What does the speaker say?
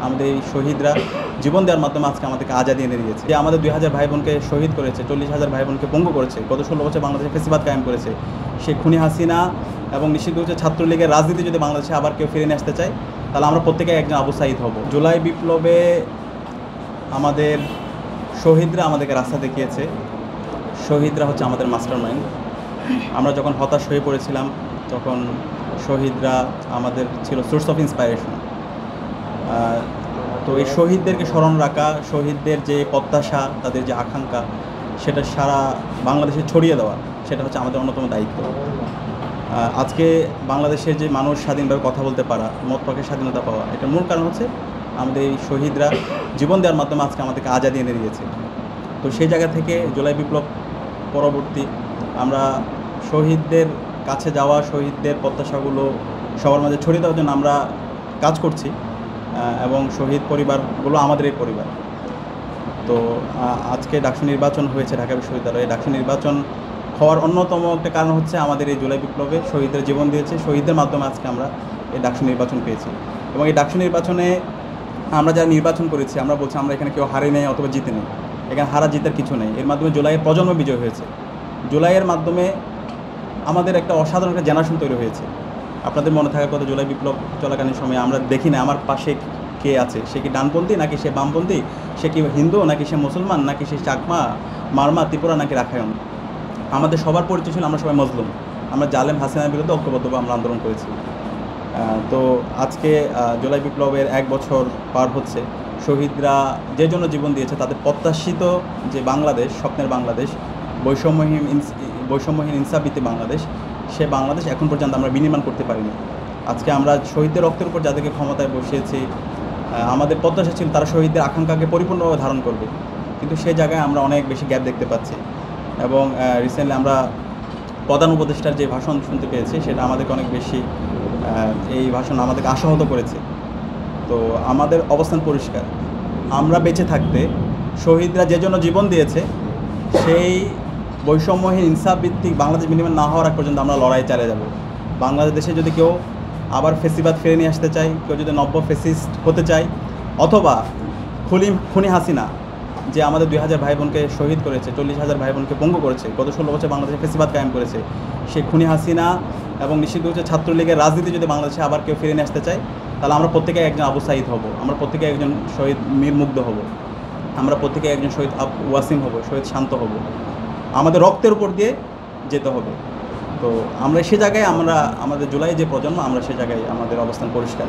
আমাদের এই শহীদরা জীবন দেওয়ার মাধ্যমে আজকে আমাদেরকে আজাদি এনে দিয়েছে। যে আমাদের 2000 ভাই বোনকে শহীদ করেছে, 40,000 ভাই বোনকে পঙ্গু করেছে, গত 16 বছর বাংলাদেশে ফেসিবাদ কায়েম করেছে, সে খুনি হাসিনা এবং নিষিদ্ধ হচ্ছে ছাত্রলীগের রাজনীতি যদি বাংলাদেশে আবার কেউ ফিরে নিয়ে আসতে চায়, তাহলে আমরা প্রত্যেকে একজন আবু সাঈদ হব। জুলাই বিপ্লবে আমাদের শহীদরা আমাদেরকে রাস্তা দেখিয়েছে। শহীদরা হচ্ছে আমাদের মাস্টার মাইন্ড। আমরা যখন হতাশ হয়ে পড়েছিলাম তখন শহীদরা আমাদের ছিল সোর্স অফ ইন্সপাইরেশন। তো এই শহীদদেরকে স্মরণ রাখা, শহীদদের যে প্রত্যাশা, তাদের যে আকাঙ্ক্ষা, সেটা সারা বাংলাদেশে ছড়িয়ে দেওয়া, সেটা হচ্ছে আমাদের অন্যতম দায়িত্ব। আজকে বাংলাদেশের যে মানুষ স্বাধীনভাবে কথা বলতে পারা, মত প্রকাশের স্বাধীনতা পাওয়া, এটার মূল কারণ হচ্ছে আমাদের এই শহীদরা জীবন দেওয়ার মাধ্যমে আজকে আমাদেরকে আজাদি এনে দিয়েছে। তো সেই জায়গা থেকে জুলাই বিপ্লব পরবর্তী আমরা শহীদদের কাছে যাওয়া, শহীদদের প্রত্যাশাগুলো সবার মাঝে ছড়িয়ে দেওয়ার জন্য আমরা কাজ করছি, এবং শহীদ পরিবারগুলো আমাদেরই পরিবার। তো আজকে ডাকসু নির্বাচন হয়েছে ঢাকা বিশ্ববিদ্যালয়ে। ডাকসু নির্বাচন হওয়ার অন্যতম একটা কারণ হচ্ছে আমাদের এই জুলাই বিপ্লবে শহীদদের জীবন দিয়েছে। শহীদদের মাধ্যমে আজকে আমরা এই ডাকসু নির্বাচন পেয়েছি, এবং এই ডাকসু নির্বাচনে আমরা যারা নির্বাচন করেছি, আমরা বলছি আমরা এখানে কেউ হারে নেই অথবা জিতে নেই। এখানে হারা জিতার কিছু নেই। এর মাধ্যমে জুলাইয়ের প্রজন্ম বিজয় হয়েছে। জুলাইয়ের মাধ্যমে আমাদের একটা অসাধারণ একটা জেনারেশন তৈরি হয়েছে। আপনাদের মনে থাকার কথা, জুলাই বিপ্লব চলাকালীন সময়ে আমরা দেখি না আমার পাশে কে আছে, সে কি ডানপন্থী নাকি সে বামপন্থী, সে কি হিন্দু নাকি সে মুসলমান, নাকি সে চাকমা, মারমা, ত্রিপুরা নাকি রাখায়ন। আমাদের সবার পরিচয় ছিল আমরা সবাই মজলুম। আমরা জালেম হাসিনার বিরুদ্ধে ঐক্যবদ্ধভাবে আমরা আন্দোলন করেছি। তো আজকে জুলাই বিপ্লবের 1 বছর পার হচ্ছে। শহীদরা যে জন্য জীবন দিয়েছে, তাদের প্রত্যাশিত যে বাংলাদেশ, স্বপ্নের বাংলাদেশ, বৈষম্যহীন ইনসাফভিত্তিক বাংলাদেশ, সে বাংলাদেশ এখন পর্যন্ত আমরা বিনির্মাণ করতে পারিনি। আজকে আমরা শহীদদের রক্তের উপর যাদেরকে ক্ষমতায় বসিয়েছি, আমাদের প্রত্যাশা ছিল তারা শহীদদের আকাঙ্ক্ষাকে পরিপূর্ণভাবে ধারণ করবে, কিন্তু সেই জায়গায় আমরা অনেক বেশি গ্যাপ দেখতে পাচ্ছি। এবং রিসেন্টলি আমরা প্রধান উপদেষ্টার যে ভাষণ শুনতে পেয়েছি, সেটা আমাদেরকে অনেক বেশি, এই ভাষণ আমাদেরকে আশাহত করেছে। তো আমাদের অবস্থান পরিষ্কার, আমরা বেঁচে থাকতে শহীদরা যে জন্য জীবন দিয়েছে, সেই বৈষম্যহীন ইনসাফভিত্তিক বাংলাদেশ বিনির্মাণ না হওয়ার আগ পর্যন্ত আমরা লড়াই চালিয়ে যাব। বাংলাদেশে যদি কেউ আবার ফেসিবাদ ফিরে নিয়ে আসতে চায়, কেউ যদি নব্য ফেসিস্ট হতে চায়, অথবা খুনি হাসিনা যে আমাদের 2000 ভাই বোনকে শহীদ করেছে, 40,000 ভাই বোনকে পঙ্গু করেছে, গত 16 বছর বাংলাদেশে ফেসিবাদ কায়েম করেছে, সে খুনি হাসিনা এবং নিষিদ্ধ হচ্ছে ছাত্রলীগের রাজনীতি যদি বাংলাদেশে আবার কেউ ফিরে নিয়ে আসতে চায়, তাহলে আমরা প্রত্যেকে একজন আবু সাঈদ হব, আমরা প্রত্যেকে একজন শহীদ মীর মুগ্ধ হব, আমরা প্রত্যেকে একজন শহীদ ওয়াসিম হব, শহীদ শান্ত হব। আমাদের রক্তের উপর দিয়ে যেতে হবে। তো আমরা সে জায়গায় আমাদের জুলাই যে প্রজন্ম, আমরা সে জায়গায় আমাদের অবস্থান পরিষ্কার।